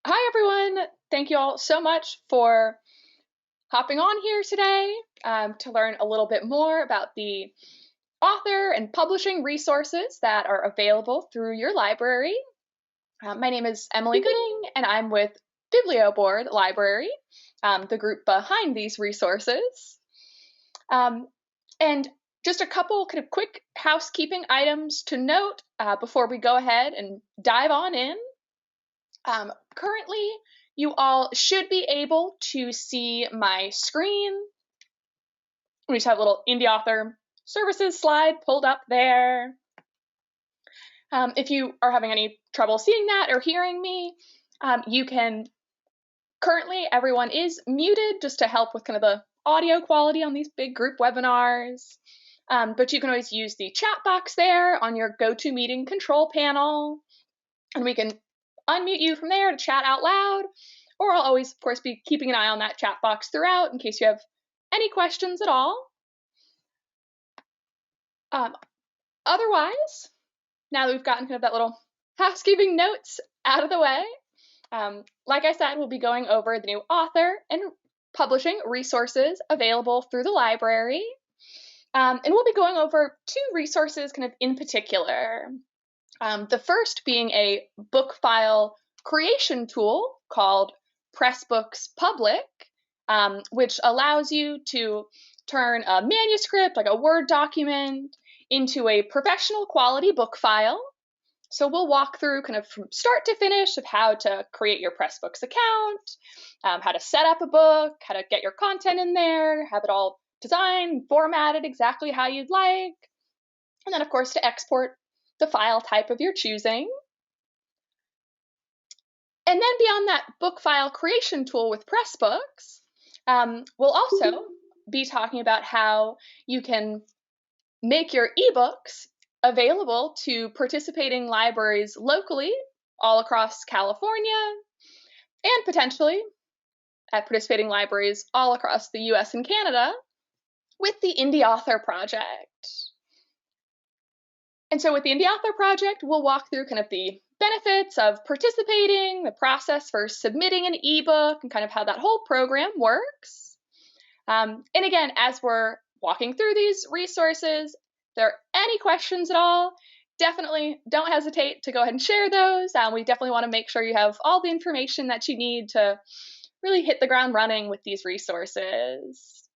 Hi, everyone. Thank you all so much for hopping on here today to learn a little bit more about the author and publishing resources that are available through your library. My name is Emily Gooding, and I'm with Biblioboard Library, the group behind these resources. And just a couple kind of quick housekeeping items to note before we go ahead and dive on in. Currently, you all should be able to see my screen. We just have a little indie author services slide pulled up there. If you are having any trouble seeing that or hearing me, you can, currently everyone is muted just to help with kind of the audio quality on these big group webinars. But you can always use the chat box there on your GoToMeeting control panel, and we can unmute you from there to chat out loud, or I'll always, of course, be keeping an eye on that chat box throughout in case you have any questions at all. Otherwise, now that we've gotten kind of that little housekeeping notes out of the way, like I said, we'll be going over the new author and publishing resources available through the library. And we'll be going over two resources kind of in particular. The first being a book file creation tool called Pressbooks Public, which allows you to turn a manuscript, like a Word document, into a professional quality book file. So we'll walk through kind of from start to finish of how to create your Pressbooks account, how to set up a book, how to get your content in there, have it all designed, formatted exactly how you'd like, and then of course to export the file type of your choosing. And then beyond that book file creation tool with Pressbooks, we'll also be talking about how you can make your ebooks available to participating libraries locally all across California, and potentially at participating libraries all across the US and Canada with the Indie Author Project. And so with the Indie Author Project, we'll walk through kind of the benefits of participating, the process for submitting an ebook, and kind of how that whole program works. And again, as we're walking through these resources, if there are any questions at all, definitely don't hesitate to go ahead and share those. We definitely want to make sure you have all the information that you need to really hit the ground running with these resources.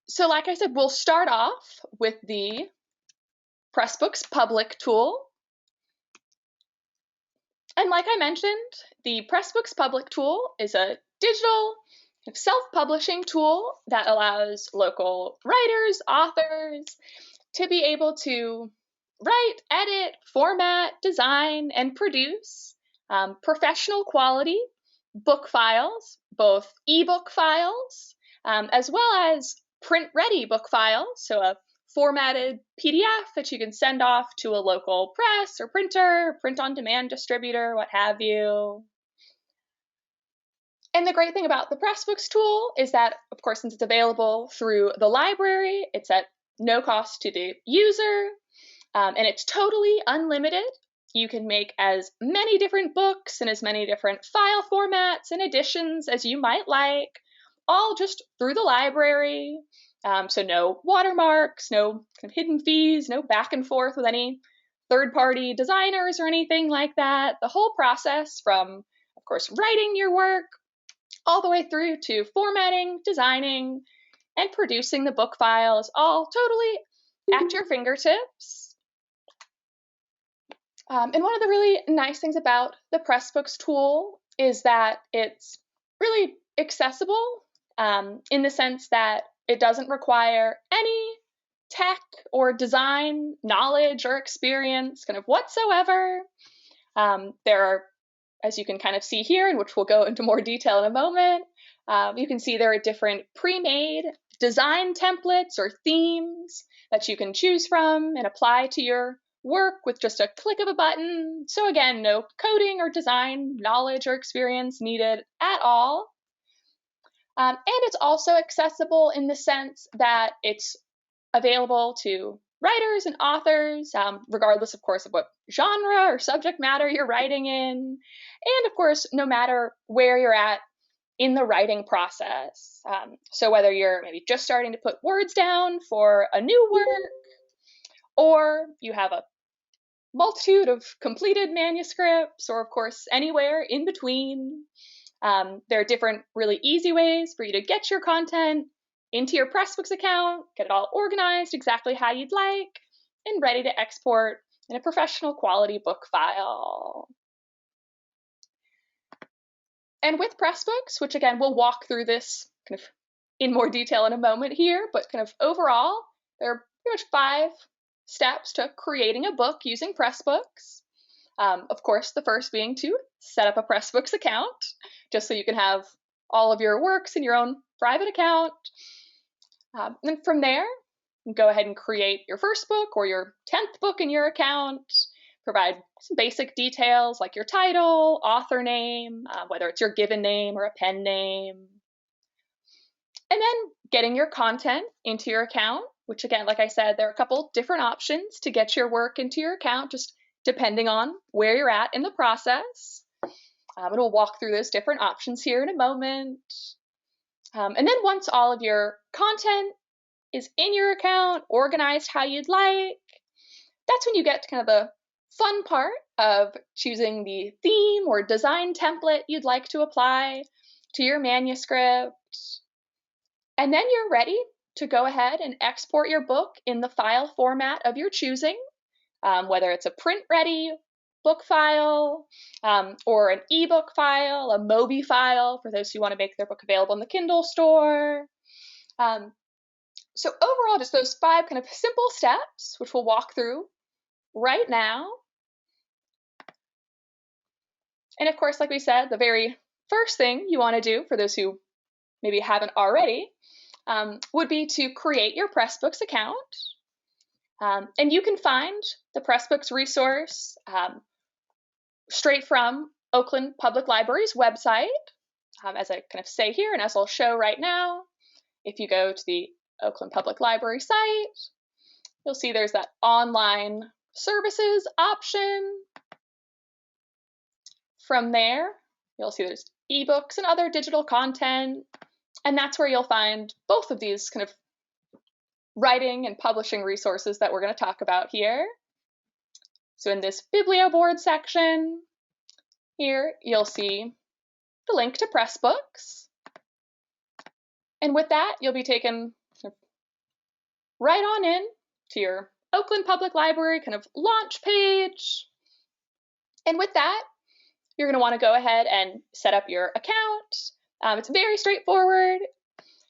So like I said, we'll start off with the Pressbooks Public tool. And like I mentioned, the Pressbooks Public tool is a digital self-publishing tool that allows local writers, authors to be able to write, edit, format, design, and produce professional quality book files, both ebook files, as well as print-ready book files, so a formatted PDF that you can send off to a local press or printer, print-on-demand distributor, what have you. And the great thing about the Pressbooks tool is that, of course, since it's available through the library, it's at no cost to the user, and it's totally unlimited. You can make as many different books and as many different file formats and editions as you might like, all just through the library. So no watermarks, no kind of hidden fees, no back and forth with any third-party designers or anything like that. The whole process from, of course, writing your work all the way through to formatting, designing, and producing the book file is all totally at your fingertips. And one of the really nice things about the Pressbooks tool is that it's really accessible in the sense that it doesn't require any tech or design knowledge or experience kind of whatsoever. There are, as you can kind of see here, and which we'll go into more detail in a moment, you can see there are different pre-made design templates or themes that you can choose from and apply to your work with just a click of a button. So again, no coding or design knowledge or experience needed at all. And it's also accessible in the sense that it's available to writers and authors, regardless, of course, of what genre or subject matter you're writing in, and of course, no matter where you're at in the writing process. So whether you're maybe just starting to put words down for a new work, or you have a multitude of completed manuscripts, or of course, anywhere in between. There are different really easy ways for you to get your content into your Pressbooks account, get it all organized exactly how you'd like, and ready to export in a professional quality book file. And with Pressbooks, which again, we'll walk through this kind of in more detail in a moment here, but kind of overall, there are pretty much 5 steps to creating a book using Pressbooks. Of course, the first being to set up a Pressbooks account, just so you can have all of your works in your own private account. And from there, you can go ahead and create your first book or your 10th book in your account, provide some basic details like your title, author name, whether it's your given name or a pen name. And then getting your content into your account, which again, like I said, there are a couple different options to get your work into your account, just depending on where you're at in the process. And we'll walk through those different options here in a moment. And then once all of your content is in your account, organized how you'd like, that's when you get to kind of the fun part of choosing the theme or design template you'd like to apply to your manuscript. And then you're ready to go ahead and export your book in the file format of your choosing, whether it's a print-ready book file, or an ebook file, a Mobi file for those who want to make their book available in the Kindle store. So overall, just those 5 kind of simple steps, which we'll walk through right now. And of course, like we said, the very first thing you want to do, for those who maybe haven't already, would be to create your Pressbooks account. And you can find the Pressbooks resource straight from Oakland Public Library's website, as I kind of say here, and as I'll show right now. If you go to the Oakland Public Library site, you'll see there's that online services option. From there, you'll see there's ebooks and other digital content, and that's where you'll find both of these kind of writing and publishing resources that we're going to talk about here. So in this Biblioboard section here, you'll see the link to Pressbooks. And with that, you'll be taken right on in to your Oakland Public Library kind of launch page. And with that, you're going to want to go ahead and set up your account. It's very straightforward.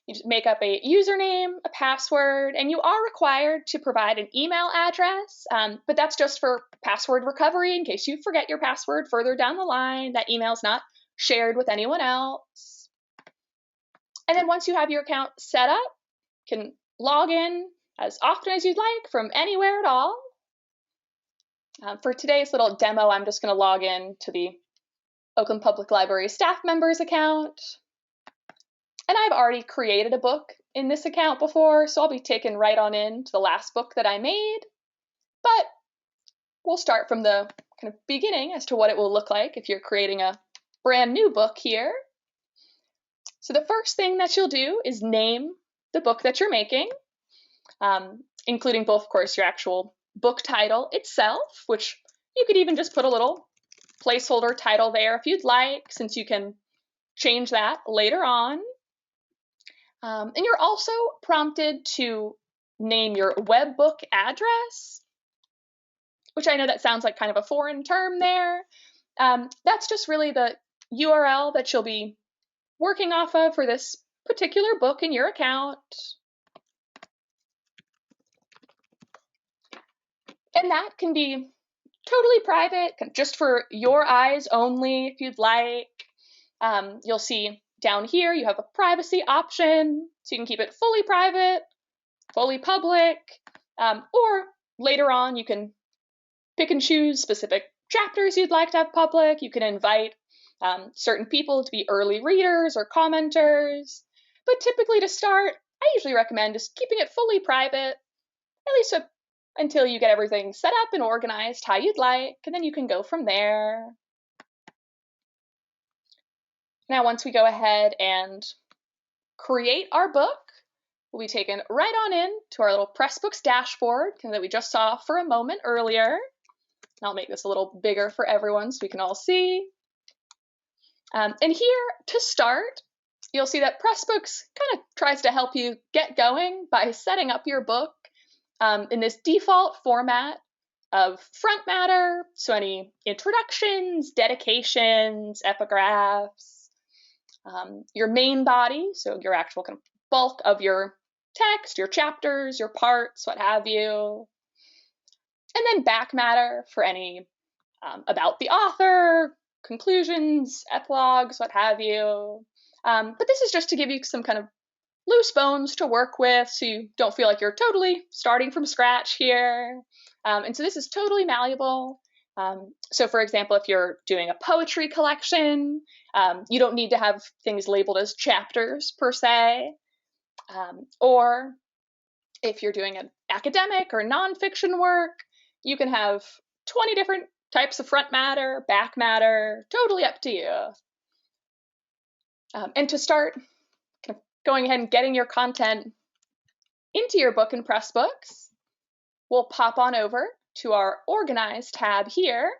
You just make up a username, a password, and you are required to provide an email address, but that's just for password recovery in case you forget your password further down the line. That email is not shared with anyone else. And then once you have your account set up, you can log in as often as you'd like from anywhere at all. For today's little demo, I'm just going to log in to the Oakland Public Library staff members account. And I've already created a book in this account before, so I'll be taken right on in to the last book that I made. But we'll start from the kind of beginning as to what it will look like if you're creating a brand new book here. So the first thing that you'll do is name the book that you're making, including both, of course, your actual book title itself, which you could even just put a little placeholder title there if you'd like, since you can change that later on. And you're also prompted to name your webbook address, which I know that sounds like kind of a foreign term there. That's just really the URL that you'll be working off of for this particular book in your account. And that can be totally private, just for your eyes only if you'd like. You'll see down here you have a privacy option, so you can keep it fully private, fully public, or later on you can pick and choose specific chapters you'd like to have public. You can invite certain people to be early readers or commenters. But typically to start, I usually recommend just keeping it fully private, at least until you get everything set up and organized how you'd like, and then you can go from there. Now, once we go ahead and create our book, we'll be taken right on in to our little Pressbooks dashboard that we just saw for a moment earlier. I'll make this a little bigger for everyone so we can all see. And here, to start, you'll see that Pressbooks kind of tries to help you get going by setting up your book in this default format of front matter, so any introductions, dedications, epigraphs, your main body, so your actual kind of bulk of your text, your chapters, your parts, what have you, and then back matter for any about the author, conclusions, epilogues, what have you. But this is just to give you some kind of loose bones to work with so you don't feel like you're totally starting from scratch here. And so this is totally malleable. So for example, if you're doing a poetry collection, you don't need to have things labeled as chapters per se. Or if you're doing an academic or nonfiction work, you can have 20 different types of front matter, back matter, totally up to you. And to start kind of going ahead and getting your content into your book in Pressbooks, we'll pop on over to our Organize tab here,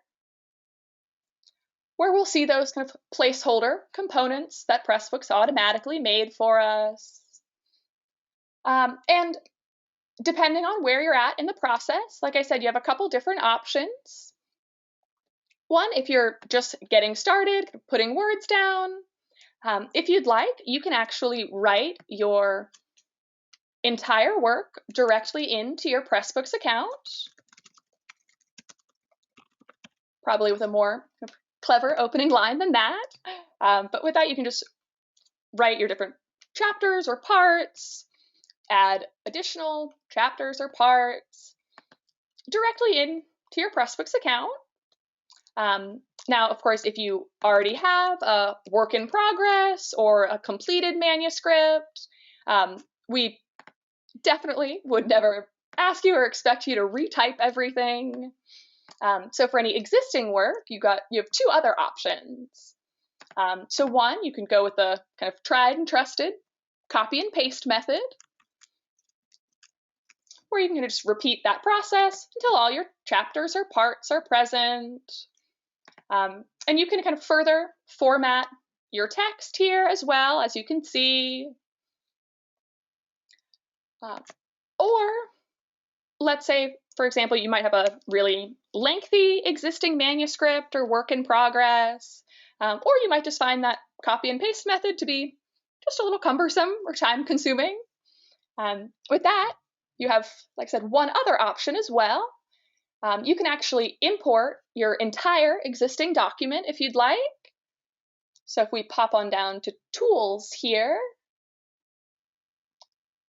where we'll see those kind of placeholder components that Pressbooks automatically made for us. And depending on where you're at in the process, like I said, you have a couple different options. One, if you're just getting started, putting words down, if you'd like, you can actually write your entire work directly into your Pressbooks account, probably with a more clever opening line than that. But with that, you can just write your different chapters or parts, add additional chapters or parts directly into your Pressbooks account. Now, of course, if you already have a work in progress or a completed manuscript, we definitely would never ask you or expect you to retype everything. So for any existing work, you have two other options. So one, you can go with the kind of tried and trusted copy and paste method, where you can just repeat that process until all your chapters or parts are present. And you can kind of further format your text here as well, as you can see. Or let's say, for example, you might have a really lengthy existing manuscript or work in progress, or you might just find that copy and paste method to be just a little cumbersome or time consuming. With that, you have, like I said, one other option as well. You can actually import your entire existing document if you'd like. So if we pop on down to Tools here,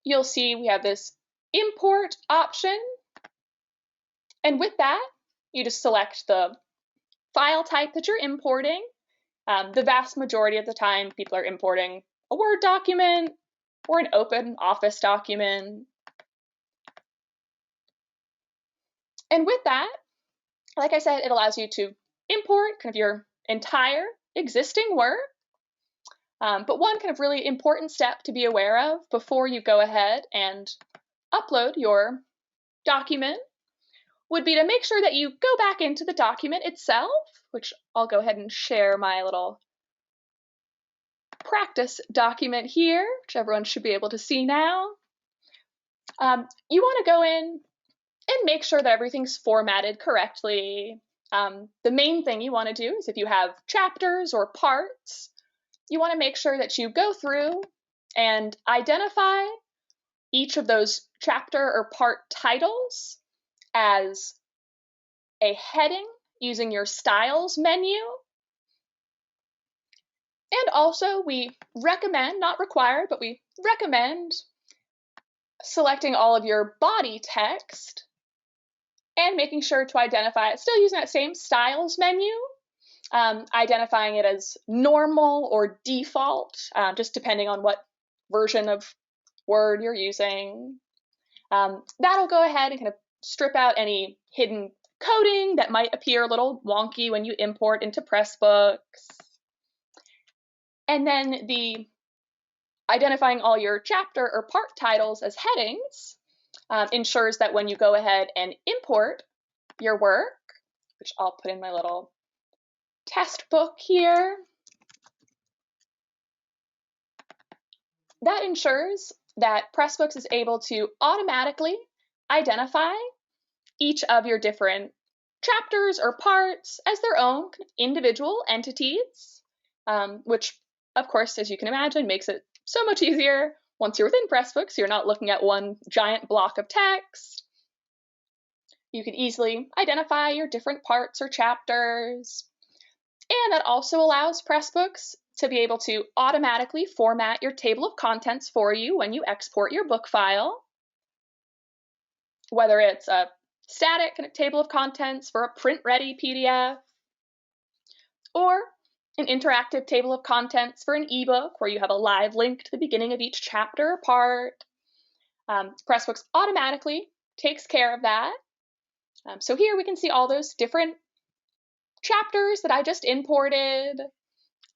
you'll see we have this import option. And with that, you just select the file type that you're importing. The vast majority of the time, people are importing a Word document or an open Office document. And with that, like I said, it allows you to import kind of your entire existing work. But one kind of really important step to be aware of before you go ahead and upload your document would be to make sure that you go back into the document itself, which I'll go ahead and share my little practice document here, which everyone should be able to see now. You want to go in and make sure that everything's formatted correctly. The main thing you want to do is if you have chapters or parts, you want to make sure that you go through and identify each of those chapter or part titles as a heading using your Styles menu. And also, we recommend, not required, but we recommend selecting all of your body text and making sure to identify it, still using that same Styles menu, identifying it as normal or default, just depending on what version of Word you're using. That'll go ahead and kind of strip out any hidden coding that might appear a little wonky when you import into Pressbooks. And then the identifying all your chapter or part titles as headings ensures that when you go ahead and import your work, which I'll put in my little test book here, that ensures that Pressbooks is able to automatically identify each of your different chapters or parts as their own individual entities, which, of course, as you can imagine, makes it so much easier once you're within Pressbooks. You're not looking at one giant block of text. You can easily identify your different parts or chapters. And that also allows Pressbooks to be able to automatically format your table of contents for you when you export your book file, whether it's a static table of contents for a print-ready PDF, or an interactive table of contents for an ebook where you have a live link to the beginning of each chapter or part. Pressbooks automatically takes care of that. So here we can see all those different chapters that I just imported,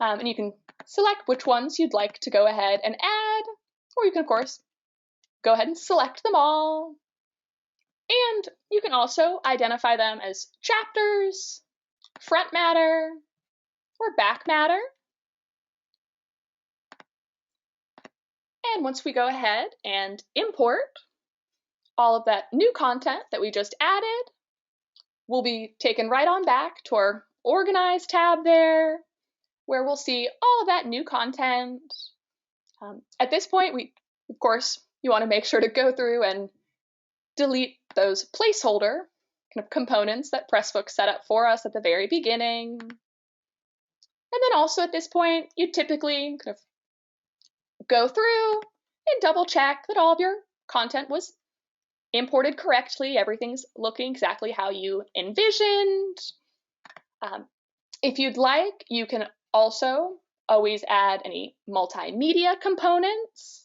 and you can select which ones you'd like to go ahead and add, or you can, of course, go ahead and select them all. And you can also identify them as chapters, front matter, or back matter. And once we go ahead and import all of that new content that we just added, we'll be taken right on back to our Organize tab there, where we'll see all of that new content. At this point, of course, you want to make sure to go through and delete those placeholder components that Pressbooks set up for us at the very beginning. And then also at this point, you typically go through and double check that all of your content was imported correctly. Everything's looking exactly how you envisioned. If you'd like, you can also always add any multimedia components.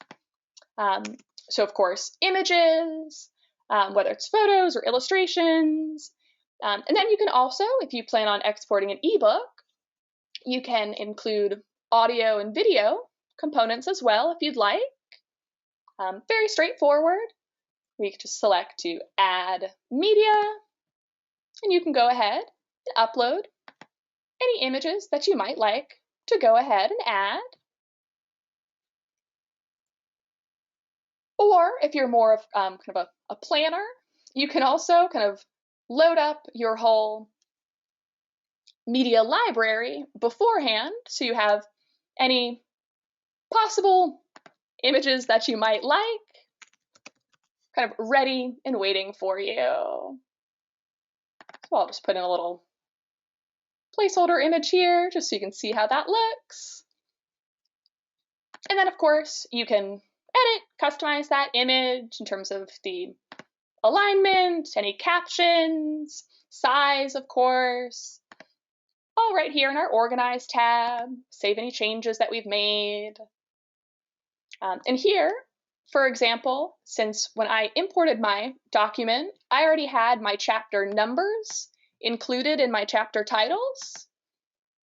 So of course, images, whether it's photos or illustrations. And then you can also, if you plan on exporting an ebook, you can include audio and video components as well if you'd like. Very straightforward. We can just select to add media, and you can go ahead and upload any images that you might like to go ahead and add. Or if you're more of a planner, you can also load up your whole media library beforehand, so you have any possible images that you might like ready and waiting for you. So I'll just put in a little placeholder image here just so you can see how that looks. And then of course you can edit, customize that image in terms of the alignment, any captions, size, of course. All right here in our Organize tab, save any changes that we've made. And here, for example, since when I imported my document, I already had my chapter numbers included in my chapter titles.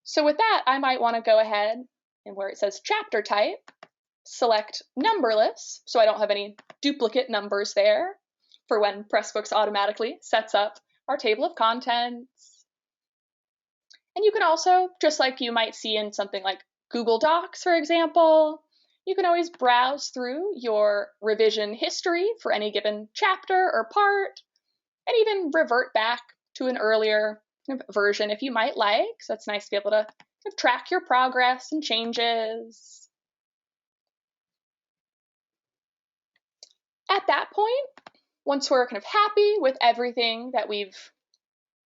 So with that, I might want to go ahead and where it says chapter type, select numberless, so I don't have any duplicate numbers there for when Pressbooks automatically sets up our table of contents. And you can also, just like you might see in something like Google Docs, for example, you can always browse through your revision history for any given chapter or part, and even revert back to an earlier version if you might like. So it's nice to be able to track your progress and changes. At that point, once we're happy with everything that we've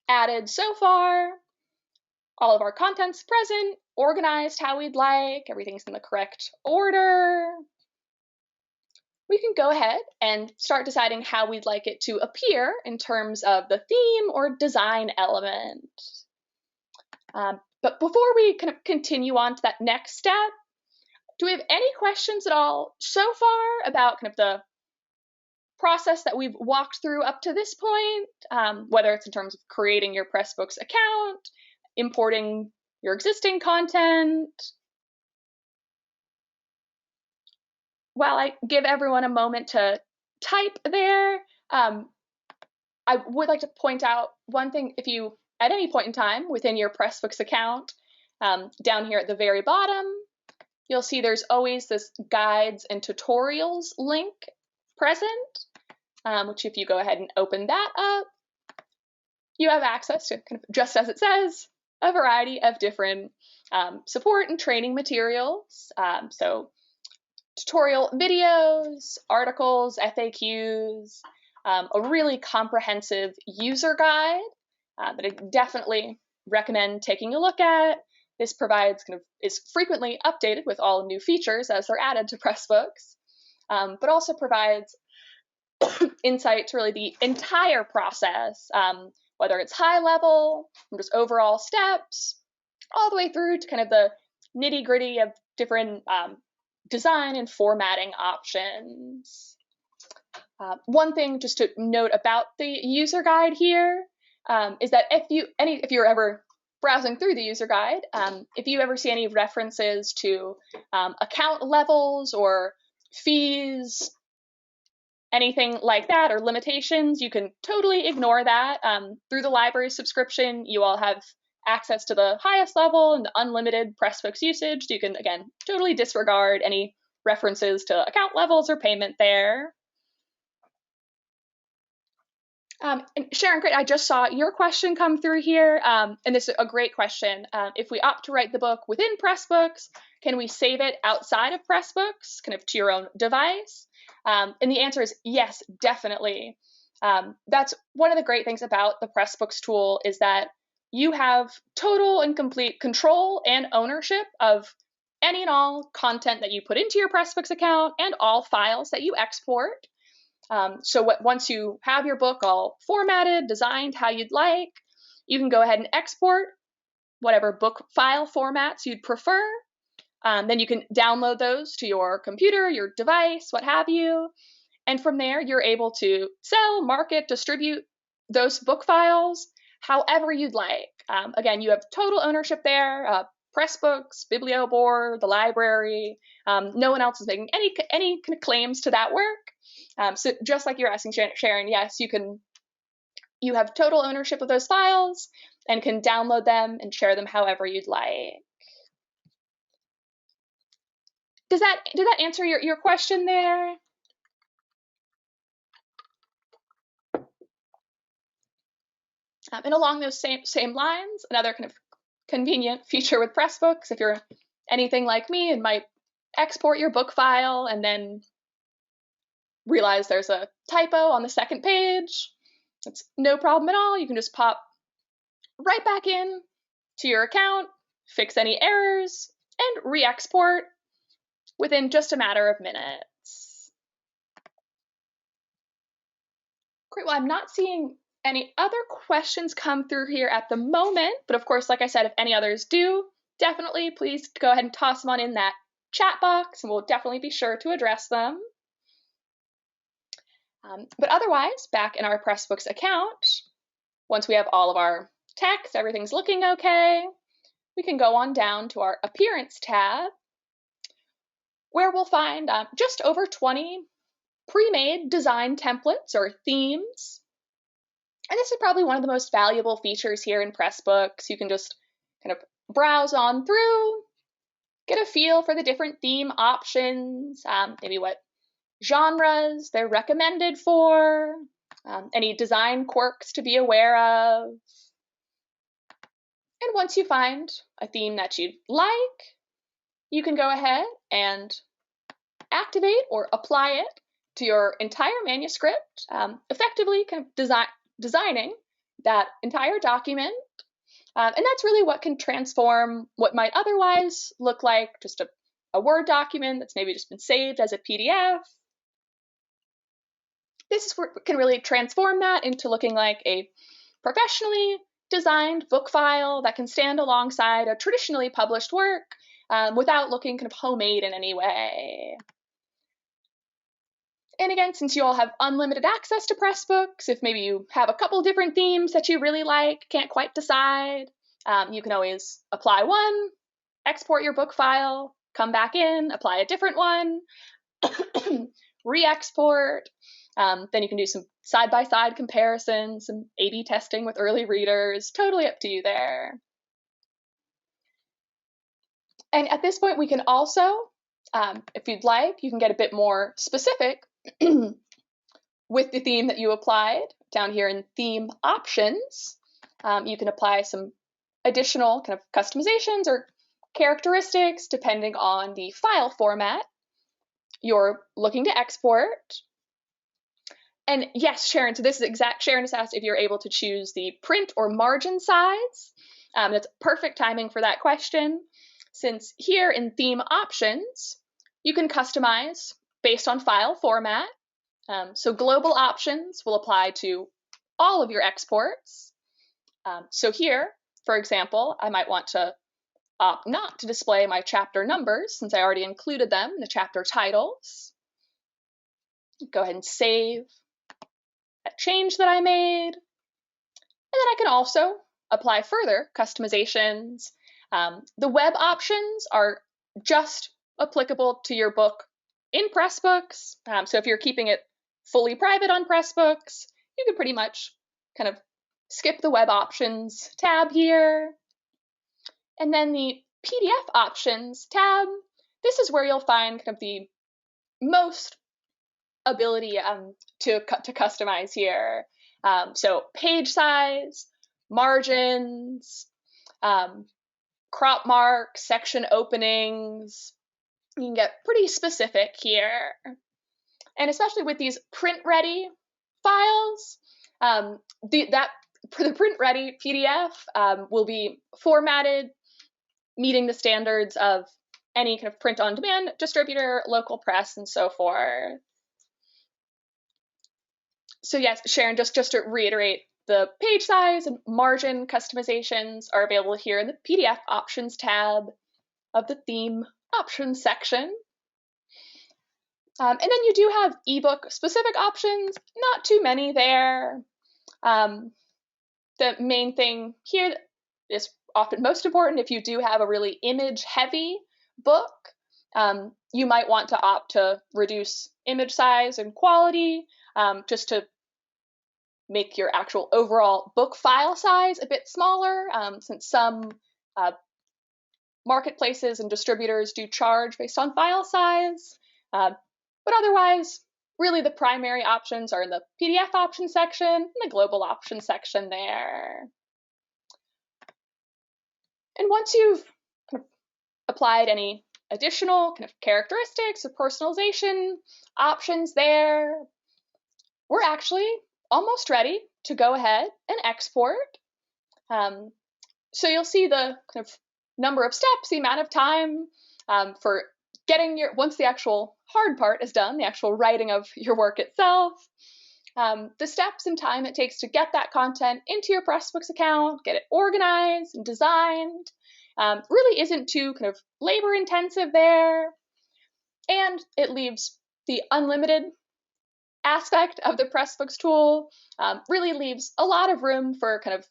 added so far, all of our content's present, organized how we'd like, everything's in the correct order, we can go ahead and start deciding how we'd like it to appear in terms of the theme or design element. But before we continue on to that next step, do we have any questions at all so far about the process that we've walked through up to this point, whether it's in terms of creating your Pressbooks account, importing your existing content. While I give everyone a moment to type there, I would like to point out one thing. If you, at any point in time within your Pressbooks account, down here at the very bottom, you'll see there's always this guides and tutorials link present, which if you go ahead and open that up, you have access to, kind of just as it says, a variety of different support and training materials. So tutorial videos, articles, FAQs, a really comprehensive user guide that I definitely recommend taking a look at. This provides is frequently updated with all new features as they're added to Pressbooks, but also provides insight to really the entire process, whether it's high level, from just overall steps, all the way through to kind of the nitty-gritty of different design and formatting options. One thing just to note about the user guide here is that if you're ever browsing through the user guide, if you ever see any references to account levels or fees, anything like that, or limitations, you can totally ignore that. Through the library subscription, you all have access to the highest level and the unlimited Pressbooks usage. So you can, again, totally disregard any references to account levels or payment there. And Sharon, great, I just saw your question come through here, and this is a great question. If we opt to write the book within Pressbooks, can we save it outside of Pressbooks, kind of to your own device? And the answer is yes, definitely. That's one of the great things about the Pressbooks tool, is that you have total and complete control and ownership of any and all content that you put into your Pressbooks account and all files that you export. So once you have your book all formatted, designed how you'd like, you can go ahead and export whatever book file formats you'd prefer. Then you can download those to your computer, your device, what have you. And from there, you're able to sell, market, distribute those book files however you'd like. Again, you have total ownership there. Pressbooks, Biblioboard, the library, no one else is making any kind of claims to that work. So just like you're asking Sharon, yes, you have total ownership of those files and can download them and share them however you'd like. Did that answer your question there? And along those same lines, another kind of convenient feature with Pressbooks, if you're anything like me and might export your book file and then realize there's a typo on the second page, it's no problem at all. You can just pop right back in to your account, fix any errors, and re-export within just a matter of minutes. Great, well, I'm not seeing any other questions come through here at the moment, but of course, like I said, if any others do, definitely please go ahead and toss them on in that chat box, and we'll definitely be sure to address them. But otherwise, back in our Pressbooks account, once we have all of our text, everything's looking okay, we can go on down to our Appearance tab, where we'll find just over 20 pre-made design templates or themes. And this is probably one of the most valuable features here in Pressbooks. You can just kind of browse on through, get a feel for the different theme options, maybe what genres they're recommended for, any design quirks to be aware of. And once you find a theme that you'd like, you can go ahead and activate or apply it to your entire manuscript, effectively kind of designing that entire document. And that's really what can transform what might otherwise look like just a Word document that's maybe just been saved as a PDF. This can really transform that into looking like a professionally designed book file that can stand alongside a traditionally published work without looking kind of homemade in any way. And again, since you all have unlimited access to Pressbooks, if maybe you have a couple different themes that you really like, can't quite decide, you can always apply one, export your book file, come back in, apply a different one, re-export. Then you can do some side-by-side comparisons, some A/B testing with early readers, totally up to you there. And at this point, we can also, if you'd like, you can get a bit more specific with the theme that you applied. Down here in Theme Options, you can apply some additional kind of customizations or characteristics depending on the file format you're looking to export. And yes, Sharon, so this is exact, Sharon has asked if you're able to choose the print or margin size. That's perfect timing for that question, since here in Theme Options, you can customize based on file format. So global options will apply to all of your exports. So here, for example, I might want to opt not to display my chapter numbers since I already included them in the chapter titles. Go ahead and save that change that I made. And then I can also apply further customizations. The web options are just applicable to your book in Pressbooks. So if you're keeping it fully private on Pressbooks, you can pretty much kind of skip the web options tab here. And then the PDF options tab, this is where you'll find kind of the most ability to customize here. So page size, margins, crop marks, section openings. You can get pretty specific here. And especially with these print-ready files, the print-ready PDF will be formatted meeting the standards of any kind of print-on-demand distributor, local press, and so forth. So yes, Sharon, just to reiterate, the page size and margin customizations are available here in the PDF Options tab of the Theme Options section. And then you do have ebook specific options, not too many there. The main thing here is often most important if you do have a really image heavy book. You might want to opt to reduce image size and quality just to make your actual overall book file size a bit smaller, since some marketplaces and distributors do charge based on file size. But otherwise, really the primary options are in the PDF option section and the global option section there. And once you've applied any additional kind of characteristics or personalization options there, we're actually almost ready to go ahead and export. So you'll see the kind of number of steps, the amount of time for getting once the actual hard part is done, the actual writing of your work itself, the steps and time it takes to get that content into your Pressbooks account, get it organized and designed, really isn't too kind of labor intensive there. And it leaves the unlimited aspect of the Pressbooks tool, really leaves a lot of room for kind of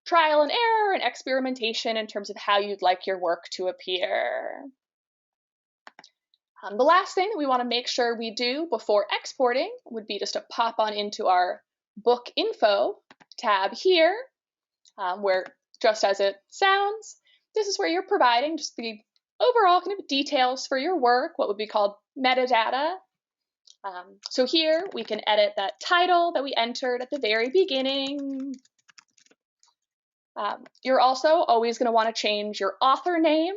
trial and error and experimentation in terms of how you'd like your work to appear. The last thing that we want to make sure we do before exporting would be just to pop on into our book info tab here, where just as it sounds, this is where you're providing just the overall kind of details for your work, what would be called metadata. So here we can edit that title that we entered at the very beginning. You're also always going to want to change your author name,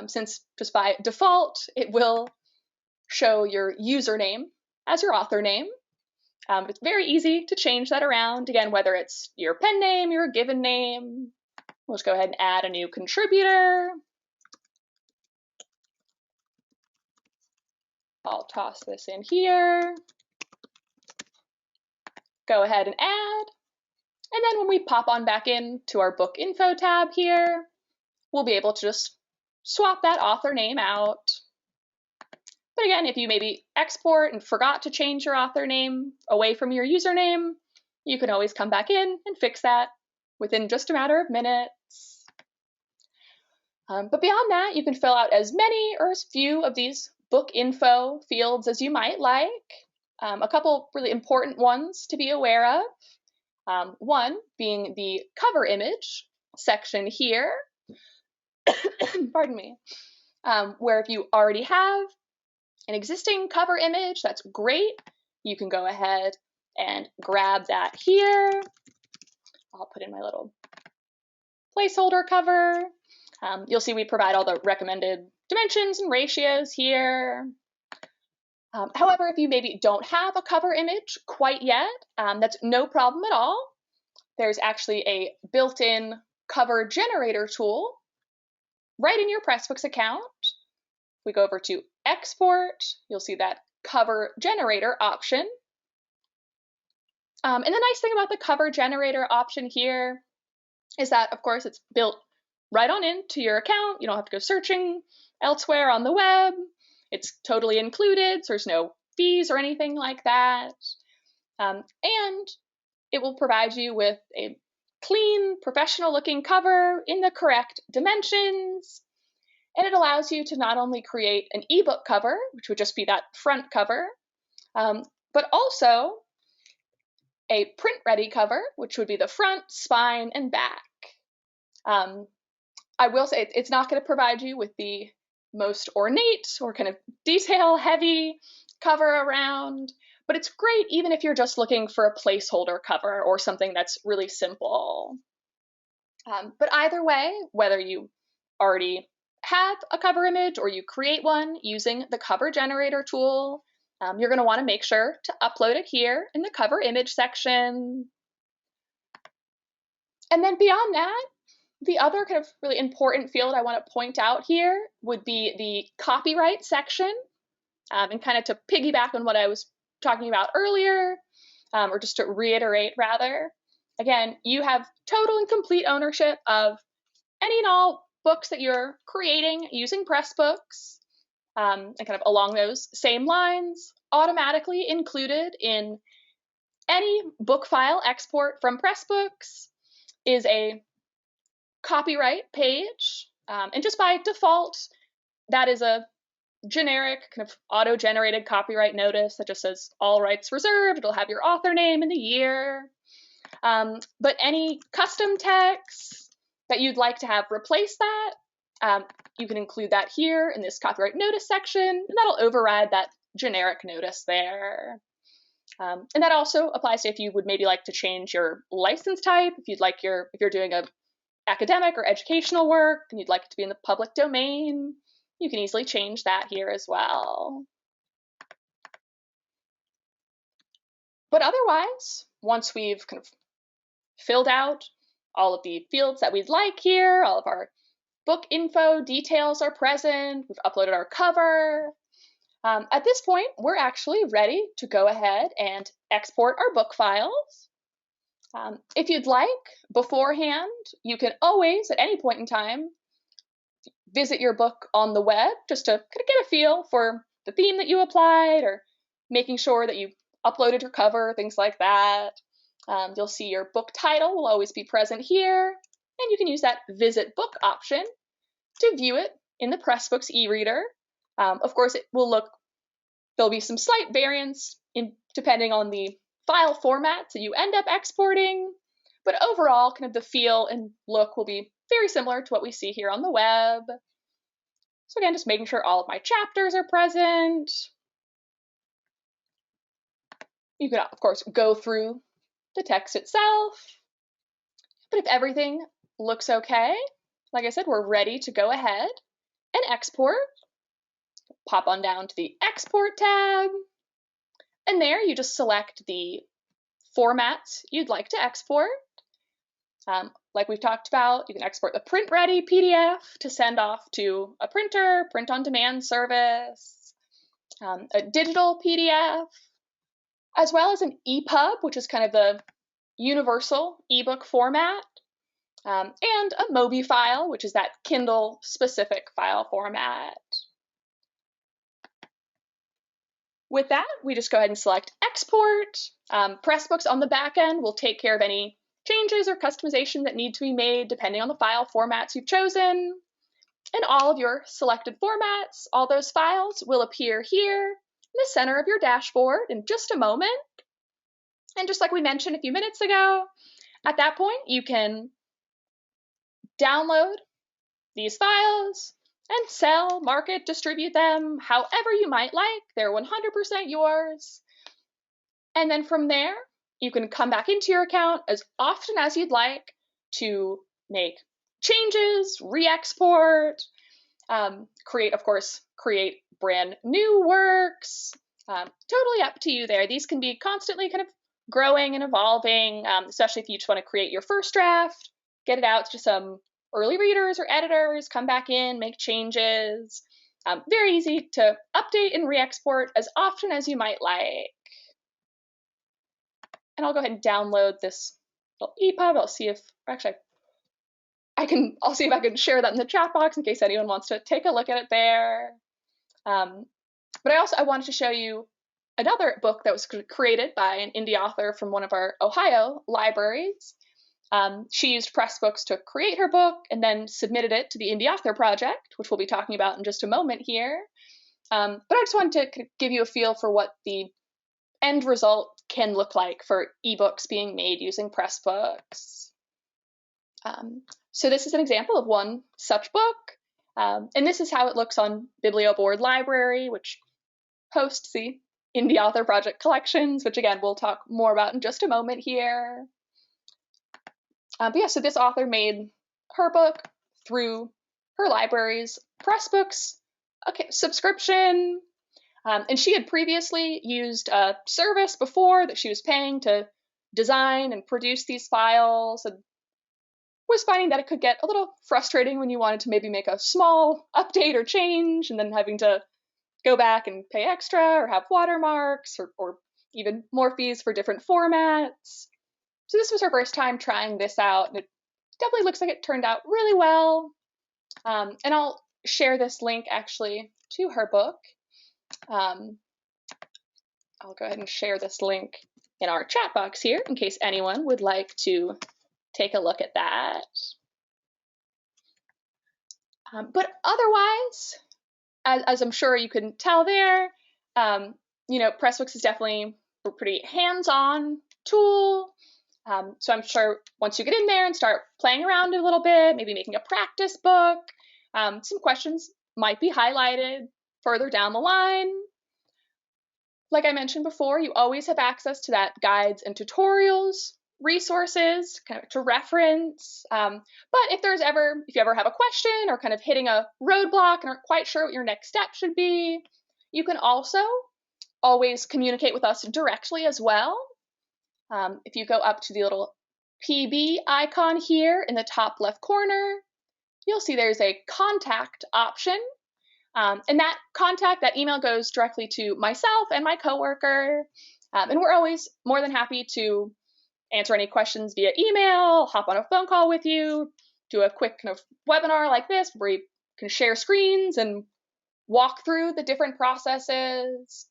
since just by default it will show your username as your author name. It's very easy to change that around, again, whether it's your pen name, your given name. We'll just go ahead and add a new contributor. I'll toss this in here. Go ahead and add. And then when we pop on back in to our book info tab here, we'll be able to just swap that author name out. But again, if you maybe export and forgot to change your author name away from your username, you can always come back in and fix that within just a matter of minutes. But beyond that, you can fill out as many or as few of these book info fields as you might like. A couple really important ones to be aware of. One being the cover image section here, pardon me, where if you already have an existing cover image, that's great. You can go ahead and grab that here. I'll put in my little placeholder cover. You'll see we provide all the recommended dimensions and ratios here. However, if you maybe don't have a cover image quite yet, that's no problem at all. There's actually a built-in cover generator tool right in your Pressbooks account. If we go over to Export, you'll see that cover generator option. And the nice thing about the cover generator option here is that, of course, it's built right on into your account. You don't have to go searching elsewhere on the web. It's totally included, so there's no fees or anything like that. And it will provide you with a clean, professional-looking cover in the correct dimensions. And it allows you to not only create an ebook cover, which would just be that front cover, but also a print-ready cover, which would be the front, spine, and back. I will say it's not going to provide you with the most ornate or kind of detail-heavy cover around, but it's great even if you're just looking for a placeholder cover or something that's really simple. But either way, whether you already have a cover image or you create one using the cover generator tool, you're going to want to make sure to upload it here in the cover image section. And then beyond that, the other kind of really important field I want to point out here would be the copyright section. And kind of to piggyback on what I was talking about earlier, or just to reiterate rather, again, you have total and complete ownership of any and all books that you're creating using Pressbooks, and kind of along those same lines, automatically included in any book file export from Pressbooks is a copyright page, and just by default, that is a generic kind of auto-generated copyright notice that just says all rights reserved. It'll have your author name and the year. But any custom text that you'd like to have replace that, you can include that here in this copyright notice section, and that'll override that generic notice there. And that also applies to if you would maybe like to change your license type, if you're doing a academic or educational work and you'd like it to be in the public domain, you can easily change that here as well. But otherwise, once we've kind of filled out all of the fields that we'd like here, all of our book info details are present, we've uploaded our cover, at this point, we're actually ready to go ahead and export our book files. If you'd like, beforehand, you can always, at any point in time, visit your book on the web just to kind of get a feel for the theme that you applied or making sure that you uploaded your cover, things like that. You'll see your book title will always be present here, and you can use that Visit Book option to view it in the Pressbooks e-reader. Of course, there'll be some slight variance depending on the file format that you end up exporting, but overall, kind of the feel and look will be very similar to what we see here on the web. So again, just making sure all of my chapters are present. You can, of course, go through the text itself. But if everything looks okay, like I said, we're ready to go ahead and export. Pop on down to the Export tab. And there you just select the format you'd like to export. Like we've talked about, you can export the print-ready PDF to send off to a printer, print-on-demand service, a digital PDF, as well as an EPUB, which is kind of the universal ebook format, and a Mobi file, which is that Kindle-specific file format. With that, we just go ahead and select Export. Pressbooks on the back end will take care of any changes or customization that need to be made depending on the file formats you've chosen. And all of your selected formats, all those files will appear here in the center of your dashboard in just a moment. And just like we mentioned a few minutes ago, at that point, you can download these files and sell, market, distribute them however you might like. They're 100% yours. And then from there, you can come back into your account as often as you'd like to make changes, re-export, create brand new works. Totally up to you there. These can be constantly kind of growing and evolving, especially if you just want to create your first draft, get it out to some early readers or editors, come back in, make changes. Very easy to update and re-export as often as you might like. And I'll go ahead and download this little EPUB. I'll see if I can share that in the chat box in case anyone wants to take a look at it there. But I wanted to show you another book that was created by an indie author from one of our Ohio libraries. She used Pressbooks to create her book and then submitted it to the Indie Author Project, which we'll be talking about in just a moment here. But I just wanted to give you a feel for what the end result can look like for ebooks being made using Pressbooks. So this is an example of one such book, and this is how it looks on Biblioboard Library, which hosts the Indie Author Project collections, which again we'll talk more about in just a moment here. But yeah, so this author made her book through her library's Pressbooks subscription. And she had previously used a service before that she was paying to design and produce these files, and was finding that it could get a little frustrating when you wanted to maybe make a small update or change and then having to go back and pay extra or have watermarks or even more fees for different formats. So this was her first time trying this out, and it definitely looks like it turned out really well. And I'll share this link actually to her book. I'll go ahead and share this link in our chat box here in case anyone would like to take a look at that. But otherwise, as I'm sure you can tell there, Pressbooks is definitely a pretty hands-on tool. So I'm sure once you get in there and start playing around a little bit, maybe making a practice book, some questions might be highlighted further down the line. Like I mentioned before, you always have access to that guides and tutorials, resources kind of to reference. But if you ever have a question or kind of hitting a roadblock and aren't quite sure what your next step should be, you can also always communicate with us directly as well. If you go up to the little PB icon here in the top left corner, you'll see there's a contact option. And that email goes directly to myself and my coworker. And we're always more than happy to answer any questions via email, hop on a phone call with you, do a quick kind of webinar like this where you can share screens and walk through the different processes.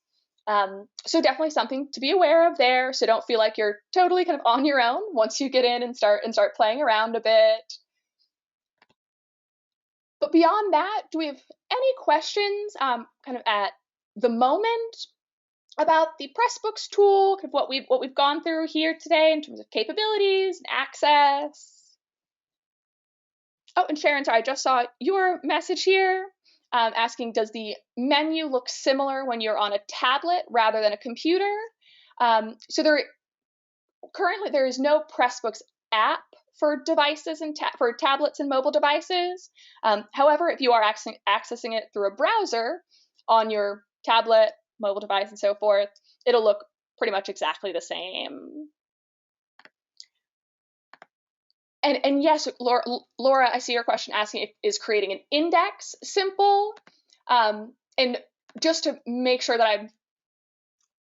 So definitely something to be aware of there. So don't feel like you're totally kind of on your own once you get in and start playing around a bit. But beyond that, do we have any questions kind of at the moment about the Pressbooks tool, kind of what we've gone through here today in terms of capabilities and access? Oh, and Sharon, sorry, I just saw your message here asking, does the menu look similar when you're on a tablet rather than a computer? So currently there is no Pressbooks app for devices and for tablets and mobile devices. However, if you are accessing it through a browser on your tablet, mobile device, and so forth, it'll look pretty much exactly the same. And yes, Laura, I see your question asking, is creating an index simple? And just to make sure that I'm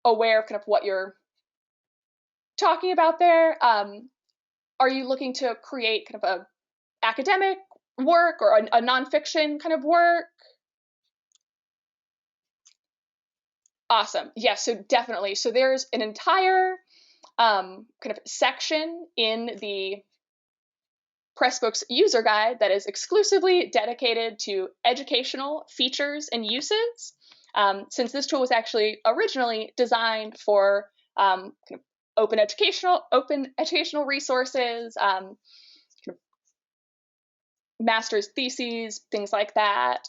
aware of kind of what you're talking about there, are you looking to create kind of a academic work or a nonfiction kind of work? Awesome. Yeah, so definitely. So there's an entire kind of section in the Pressbooks user guide that is exclusively dedicated to educational features and uses. Since this tool was actually originally designed for kind of open educational resources, kind of master's theses, things like that.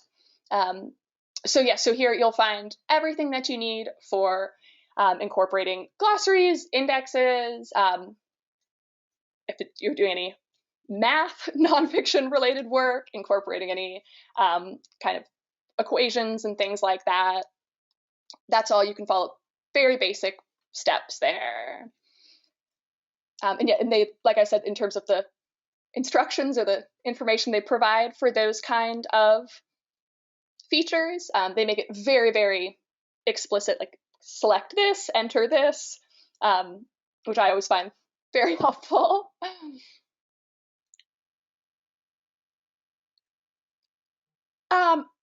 So here you'll find everything that you need for incorporating glossaries, indexes, if you're doing any math, nonfiction related work, incorporating any kind of equations and things like that. That's all. You can follow very basic steps there. And they, like I said, in terms of the instructions or the information they provide for those kind of features, they make it very, very explicit, like select this, enter this, which I always find very helpful.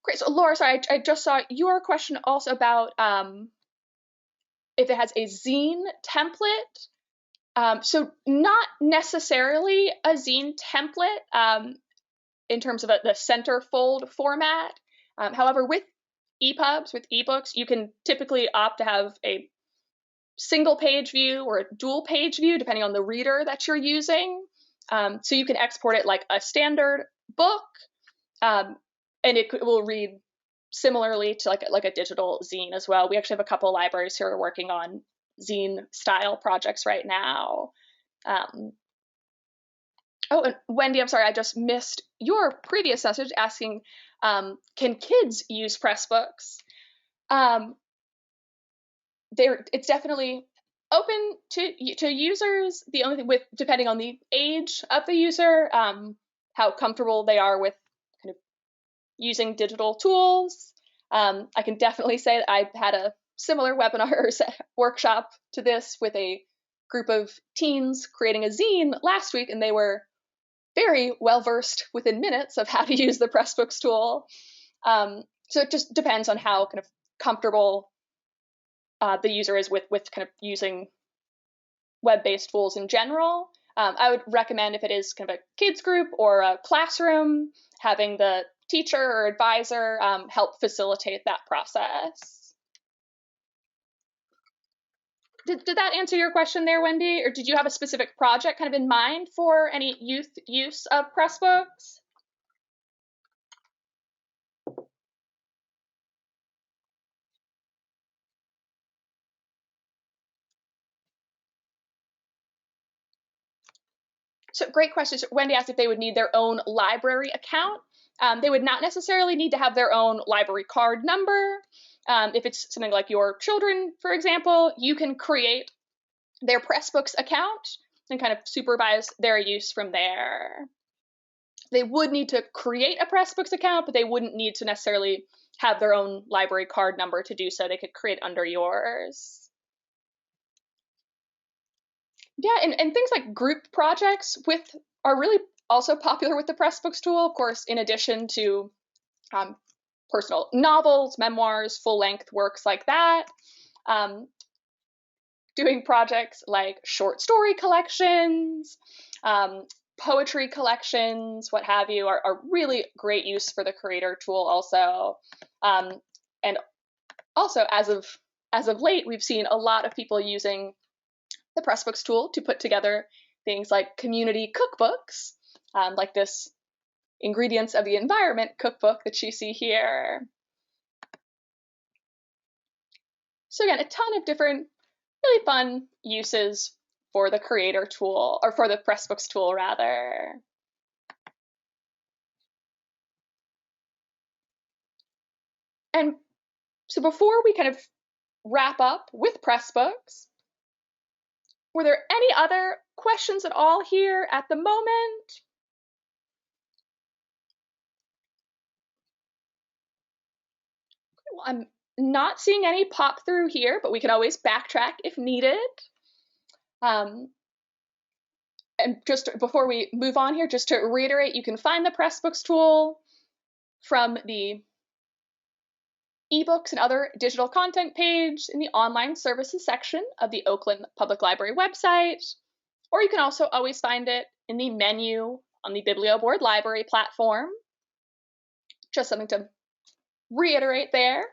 Great. So Laura, sorry, I just saw your question also about if it has a Zine template. So not necessarily a Zine template in terms of the centerfold format. However, with EPUBs, with ebooks, you can typically opt to have a single page view or a dual page view, depending on the reader that you're using. So you can export it like a standard book, and it will read similarly to like a digital zine as well. We actually have a couple libraries who are working on zine style projects right now. Oh, and Wendy, I'm sorry, I just missed your previous message asking, can kids use Pressbooks? It's definitely open to users. The only thing depending on the age of the user, how comfortable they are with kind of using digital tools. I can definitely say that I had a similar webinar or workshop to this with a group of teens creating a zine last week, and they were very well versed within minutes of how to use the Pressbooks tool. So it just depends on how kind of comfortable the user is with kind of using web-based tools in general. I would recommend, if it is kind of a kids group or a classroom, having the teacher or advisor help facilitate that process. Did that answer your question there, Wendy? Or did you have a specific project kind of in mind for any youth use of Pressbooks? So great question. So Wendy asked if they would need their own library account. They would not necessarily need to have their own library card number. If it's something like your children, for example, you can create their Pressbooks account and kind of supervise their use from there. They would need to create a Pressbooks account, but they wouldn't need to necessarily have their own library card number to do so. They could create under yours. Yeah, and things like group projects are really also popular with the Pressbooks tool, of course, in addition to personal novels, memoirs, full-length works like that. Doing projects like short story collections, poetry collections, what have you, are really great use for the creator tool also. And also, as of late, we've seen a lot of people using the Pressbooks tool to put together things like community cookbooks, like this Ingredients of the Environment cookbook that you see here. So again, a ton of different really fun uses for the creator tool, or for the Pressbooks tool rather. And so before we kind of wrap up with Pressbooks, were there any other questions at all here at the moment? Well, I'm not seeing any pop through here, but we can always backtrack if needed. And just before we move on here, just to reiterate, you can find the Pressbooks tool from the ebooks and other digital content page in the online services section of the Oakland Public Library website, or you can also always find it in the menu on the Biblioboard library platform. Just something to reiterate there.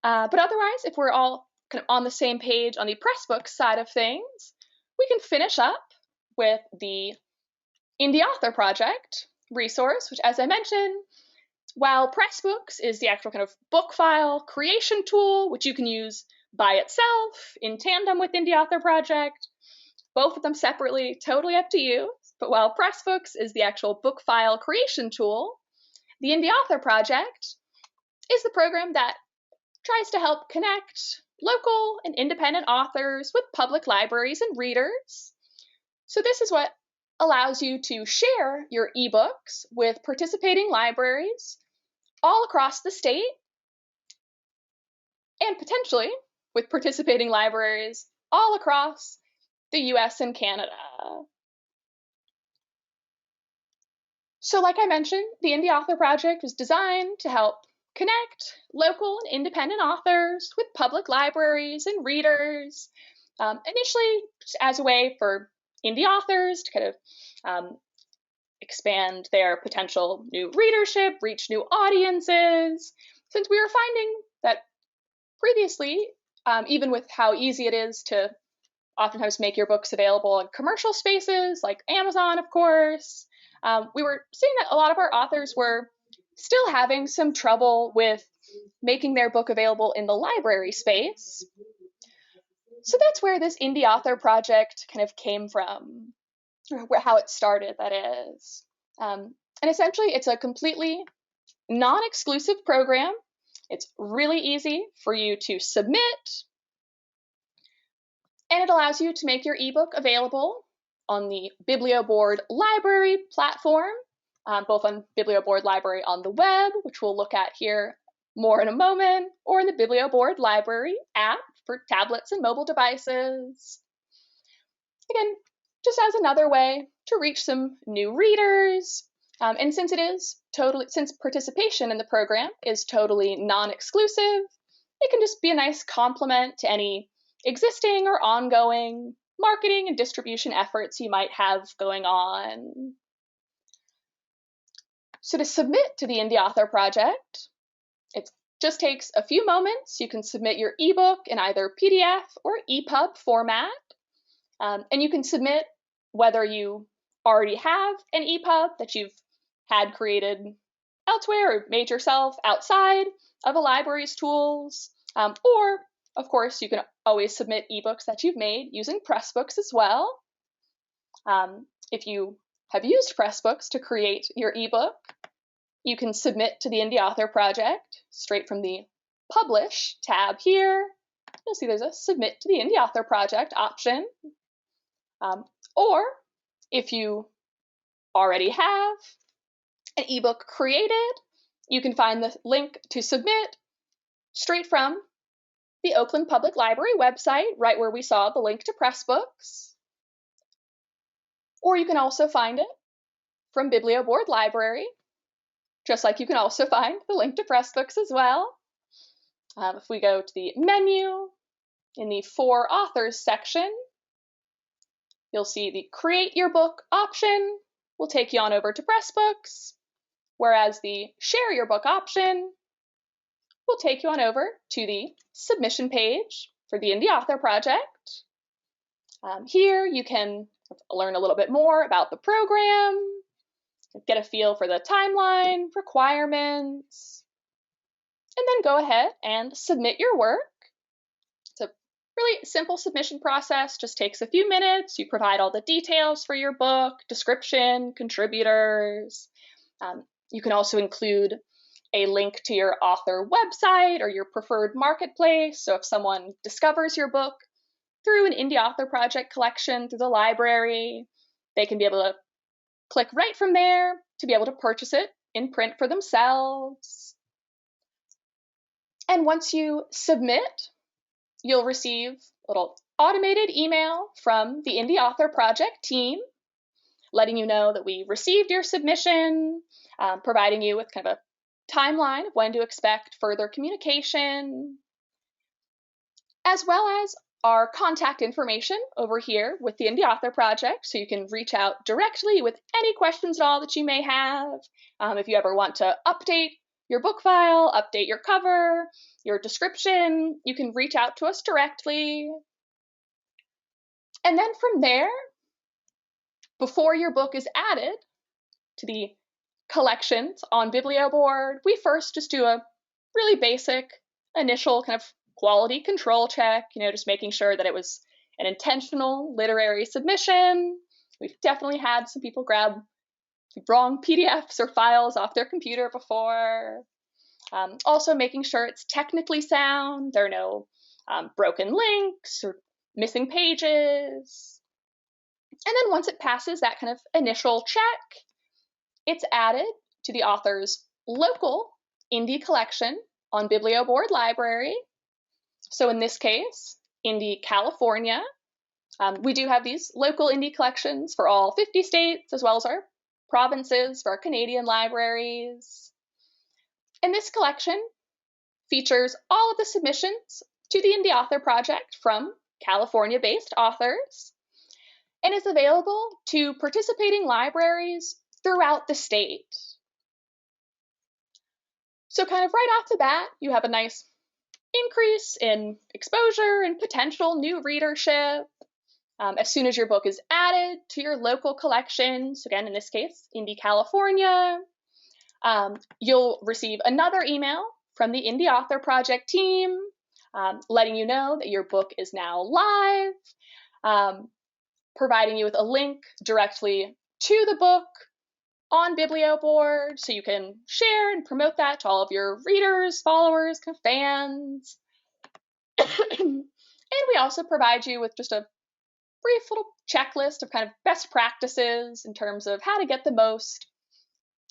But otherwise, if we're all kind of on the same page on the Pressbooks side of things, we can finish up with the Indie Author Project resource, which, as I mentioned, while Pressbooks is the actual kind of book file creation tool, which you can use by itself in tandem with Indie Author Project, both of them separately, totally up to you. But while Pressbooks is the actual book file creation tool, the Indie Author Project is the program that tries to help connect local and independent authors with public libraries and readers. So this is what allows you to share your ebooks with participating libraries all across the state, and potentially with participating libraries all across the US and Canada. So like I mentioned, the Indie Author Project was designed to help connect local and independent authors with public libraries and readers, initially just as a way for indie authors to kind of expand their potential new readership, reach new audiences, since we were finding that previously, even with how easy it is to oftentimes make your books available in commercial spaces like Amazon, of course, we were seeing that a lot of our authors were still having some trouble with making their book available in the library space. So that's where this Indie Author Project kind of came from, or how it started, that is. And essentially, it's a completely non-exclusive program. It's really easy for you to submit, and it allows you to make your ebook available on the Biblioboard library platform, both on Biblioboard Library on the web, which we'll look at here more in a moment, or in the Biblioboard Library app for tablets and mobile devices. Again, just as another way to reach some new readers. And since participation in the program is totally non-exclusive, it can just be a nice complement to any existing or ongoing marketing and distribution efforts you might have going on. So to submit to the Indie Author Project, it just takes a few moments. You can submit your ebook in either PDF or EPUB format, and you can submit whether you already have an EPUB that you've had created elsewhere or made yourself outside of a library's tools, or of course, you can always submit ebooks that you've made using Pressbooks as well. If you have used Pressbooks to create your ebook, you can submit to the Indie Author Project straight from the Publish tab here. You'll see there's a Submit to the Indie Author Project option. Or if you already have an ebook created, you can find the link to submit straight from the Oakland Public Library website, right where we saw the link to Pressbooks. Or you can also find it from Biblioboard Library, just like you can also find the link to Pressbooks as well. If we go to the menu in the For Authors section, you'll see the Create Your Book option will take you on over to Pressbooks, whereas the Share Your Book option will take you on over to the submission page for the Indie Author Project. Here you can learn a little bit more about the program, get a feel for the timeline, requirements, and then go ahead and submit your work. It's a really simple submission process, just takes a few minutes. You provide all the details for your book, description, contributors. You can also include a link to your author website or your preferred marketplace. So if someone discovers your book through an Indie Author Project collection through the library, they can be able to click right from there to be able to purchase it in print for themselves. And once you submit, you'll receive a little automated email from the Indie Author Project team letting you know that we received your submission, providing you with kind of a timeline of when to expect further communication, as well as our contact information over here with the Indie Author Project, so you can reach out directly with any questions at all that you may have. If you ever want to update your book file, update your cover, your description, you can reach out to us directly. And then from there, before your book is added to the collections on Biblioboard, we first just do a really basic initial kind of quality control check, just making sure that it was an intentional literary submission. We've definitely had some people grab wrong PDFs or files off their computer before. Also making sure it's technically sound, there are no broken links or missing pages. And then once it passes that kind of initial check, it's added to the author's local indie collection on Biblioboard Library. So in this case, Indie California. We do have these local indie collections for all 50 states, as well as our provinces for our Canadian libraries. And this collection features all of the submissions to the Indie Author Project from California-based authors, and is available to participating libraries throughout the state. So kind of right off the bat, you have a nice increase in exposure and potential new readership. As soon as your book is added to your local collection, so again, in this case, Indie California, you'll receive another email from the Indie Author Project team letting you know that your book is now live, providing you with a link directly to the book on Biblioboard, so you can share and promote that to all of your readers, followers, kind of fans. And we also provide you with just a brief little checklist of kind of best practices in terms of how to get the most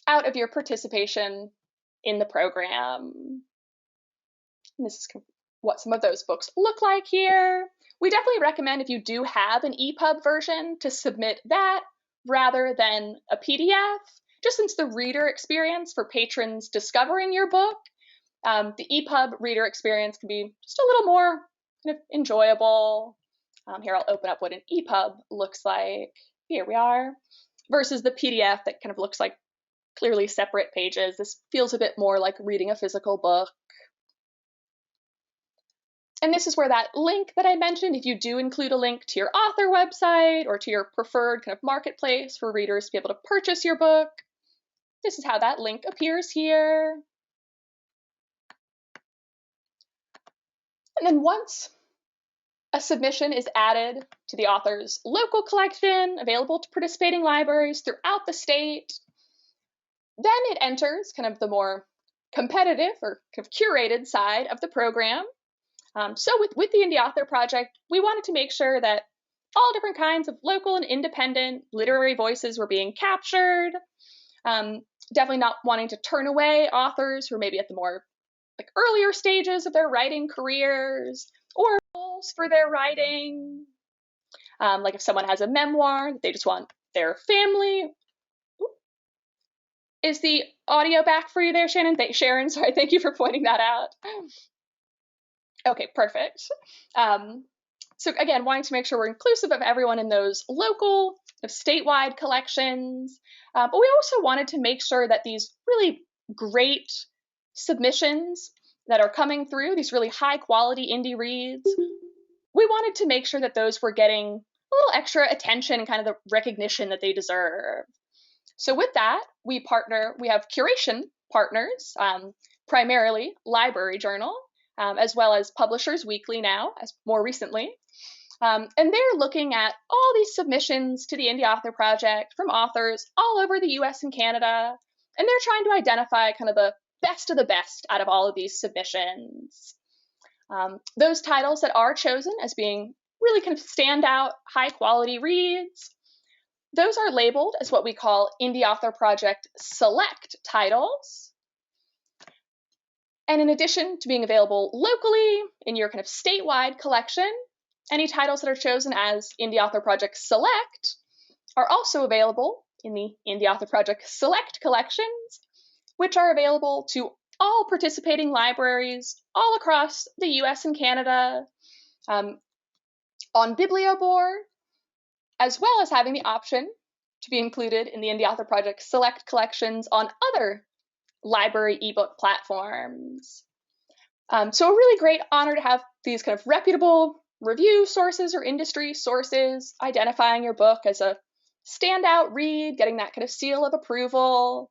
out of your participation in the program. And this is what some of those books look like here. We definitely recommend, if you do have an EPUB version, to submit that rather than a PDF, just since the reader experience for patrons discovering your book, the EPUB reader experience can be just a little more kind of enjoyable. Here I'll open up what an EPUB looks like. Here we are. Versus the PDF that kind of looks like clearly separate pages. This feels a bit more like reading a physical book. And this is where that link that I mentioned, if you do include a link to your author website or to your preferred kind of marketplace for readers to be able to purchase your book, this is how that link appears here. And then once a submission is added to the author's local collection, available to participating libraries throughout the state, then it enters kind of the more competitive or kind of curated side of the program. So with the Indie Author Project, we wanted to make sure that all different kinds of local and independent literary voices were being captured. Definitely not wanting to turn away authors who are maybe at the more like earlier stages of their writing careers or goals for their writing. Like if someone has a memoir that they just want their family. Is the audio back for you there, Shannon? Sharon, sorry, thank you for pointing that out. Okay, perfect. So again, wanting to make sure we're inclusive of everyone in those local, statewide collections, but we also wanted to make sure that these really great submissions that are coming through, these really high quality indie reads, we wanted to make sure that those were getting a little extra attention and kind of the recognition that they deserve. So with that, we have curation partners, primarily Library Journal, as well as Publishers Weekly now, as more recently. And they're looking at all these submissions to the Indie Author Project from authors all over the US and Canada, and they're trying to identify kind of the best out of all of these submissions. Those titles that are chosen as being really kind of standout, high-quality reads, those are labeled as what we call Indie Author Project Select titles. And in addition to being available locally in your kind of statewide collection, any titles that are chosen as Indie Author Project Select are also available in the Indie Author Project Select collections which are available to all participating libraries all across the US and Canada on Biblioboard, as well as having the option to be included in the Indie Author Project Select collections on other library ebook platforms. So a really great honor to have these kind of reputable review sources or industry sources identifying your book as a standout read, getting that kind of seal of approval,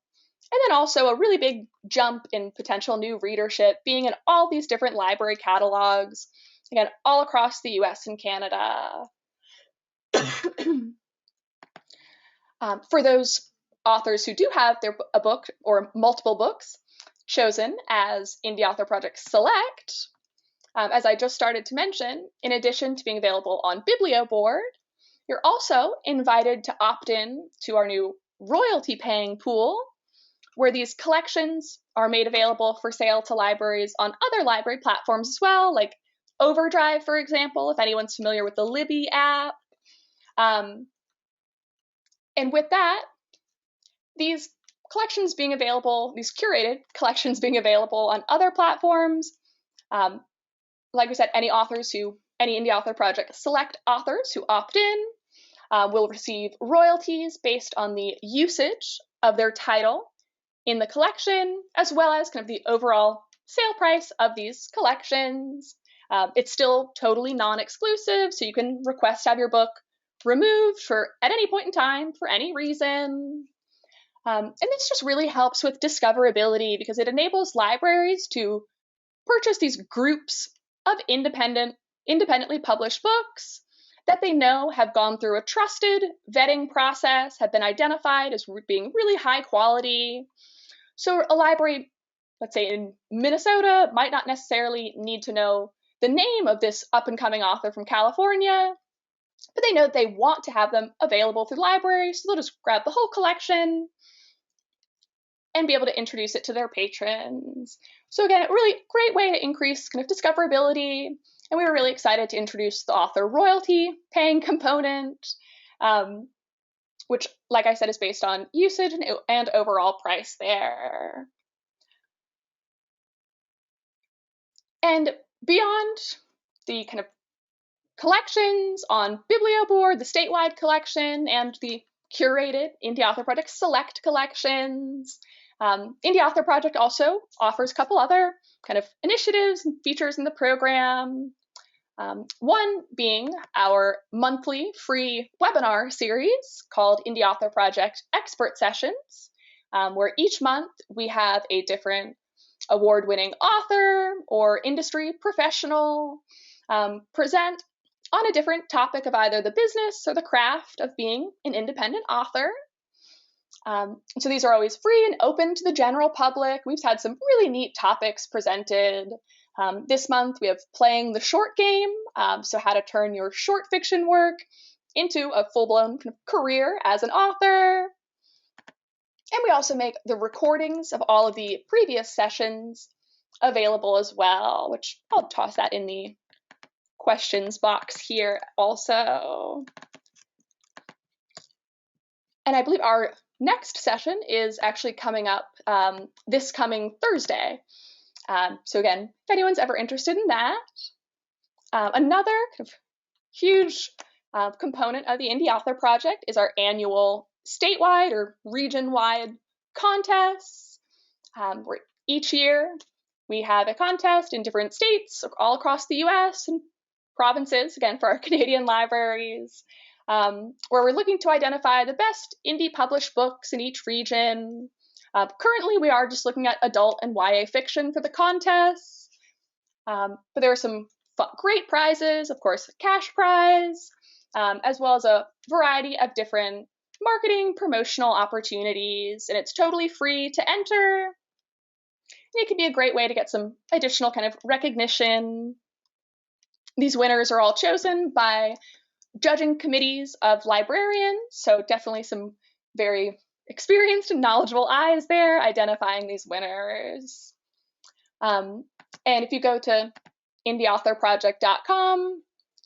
and then also a really big jump in potential new readership being in all these different library catalogs, again, all across the US and Canada. For those authors who do have a book or multiple books chosen as Indie Author Project Select, as I just started to mention, in addition to being available on Biblioboard, you're also invited to opt in to our new royalty-paying pool, where these collections are made available for sale to libraries on other library platforms as well, like Overdrive, for example, if anyone's familiar with the Libby app. And with that, these collections being available, these curated collections being available on other platforms, like we said, any Indie Author Project Select authors who opt in will receive royalties based on the usage of their title in the collection, as well as kind of the overall sale price of these collections. It's still totally non-exclusive, so you can request to have your book removed at any point in time for any reason. And this just really helps with discoverability because it enables libraries to purchase these groups of independently published books that they know have gone through a trusted vetting process, have been identified as being really high quality. So a library, let's say in Minnesota, might not necessarily need to know the name of this up-and-coming author from California, but they know that they want to have them available through the library, so they'll just grab the whole collection and be able to introduce it to their patrons. So again, a really great way to increase kind of discoverability, and we were really excited to introduce the author royalty paying component, which, like I said, is based on usage and overall price there. And beyond the kind of collections on Biblioboard, the statewide collection, and the curated Indie Author Project Select collections, Indie Author Project also offers a couple other kind of initiatives and features in the program. One being our monthly free webinar series called Indie Author Project Expert Sessions, where each month we have a different award-winning author or industry professional present on a different topic of either the business or the craft of being an independent author. So these are always free and open to the general public. We've had some really neat topics presented. This month we have playing the short game, so how to turn your short fiction work into a full-blown kind of career as an author. And we also make the recordings of all of the previous sessions available as well, which I'll toss that in the questions box here also. And I believe our next session is actually coming up this coming Thursday. So again, if anyone's ever interested in that. Another kind of huge component of the Indie Author Project is our annual statewide or region-wide contests, where each year we have a contest in different states all across the US and provinces, again, for our Canadian libraries, where we're looking to identify the best indie published books in each region. Currently, we are just looking at adult and YA fiction for the contests, but there are some great prizes, of course, a cash prize, as well as a variety of different marketing promotional opportunities, and it's totally free to enter. And it can be a great way to get some additional kind of recognition. These winners are all chosen by judging committees of librarians, so definitely some very experienced and knowledgeable eyes there identifying these winners. And if you go to indieauthorproject.com,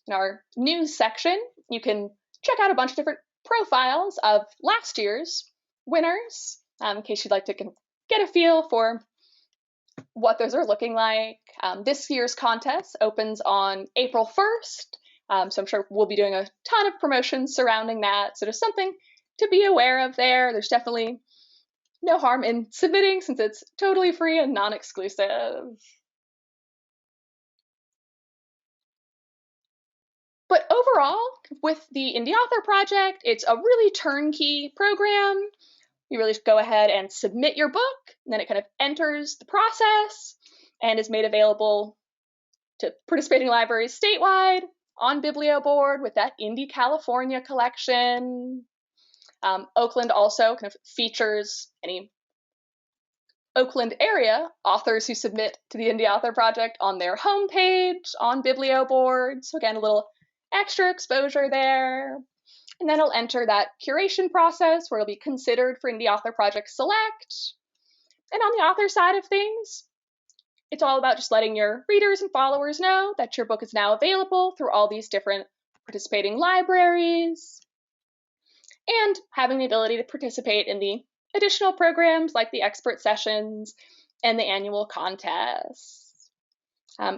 in our news section, you can check out a bunch of different profiles of last year's winners, in case you'd like to get get a feel for what those are looking like. This year's contest opens on April 1st, so I'm sure we'll be doing a ton of promotions surrounding that, so just something to be aware of there. There's definitely no harm in submitting since it's totally free and non-exclusive. But overall, with the Indie Author Project, it's a really turnkey program. You really just go ahead and submit your book, and then it kind of enters the process and is made available to participating libraries statewide on Biblioboard with that Indie California collection. Oakland also kind of features any Oakland area authors who submit to the Indie Author Project on their homepage on Biblioboard. So again, a little extra exposure there. And then it'll enter that curation process where it'll be considered for Indie Author Project Select. And on the author side of things, it's all about just letting your readers and followers know that your book is now available through all these different participating libraries, and having the ability to participate in the additional programs like the expert sessions and the annual contests.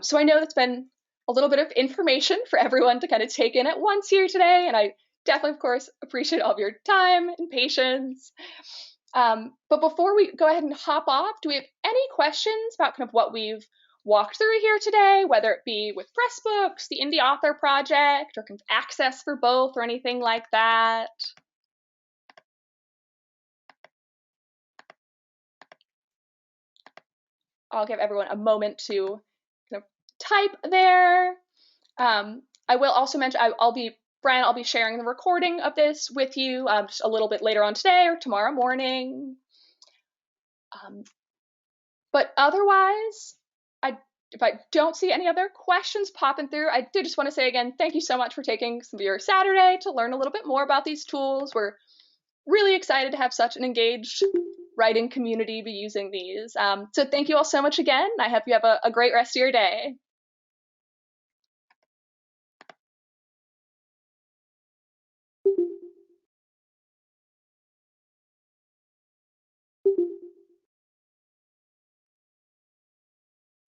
So I know that's been a little bit of information for everyone to kind of take in at once here today, and I definitely, of course, appreciate all of your time and patience. But before we go ahead and hop off, do we have any questions about kind of what we've walked through here today, whether it be with Pressbooks, the Indie Author Project, or kind of access for both, or anything like that? I'll give everyone a moment to kind of type there. I will also mention, Brian, I'll be sharing the recording of this with you just a little bit later on today or tomorrow morning. But otherwise, if I don't see any other questions popping through, I did just want to say again, thank you so much for taking some of your Saturday to learn a little bit more about these tools. We're really excited to have such an engaged writing community be using these. So thank you all so much again. I hope you have a great rest of your day.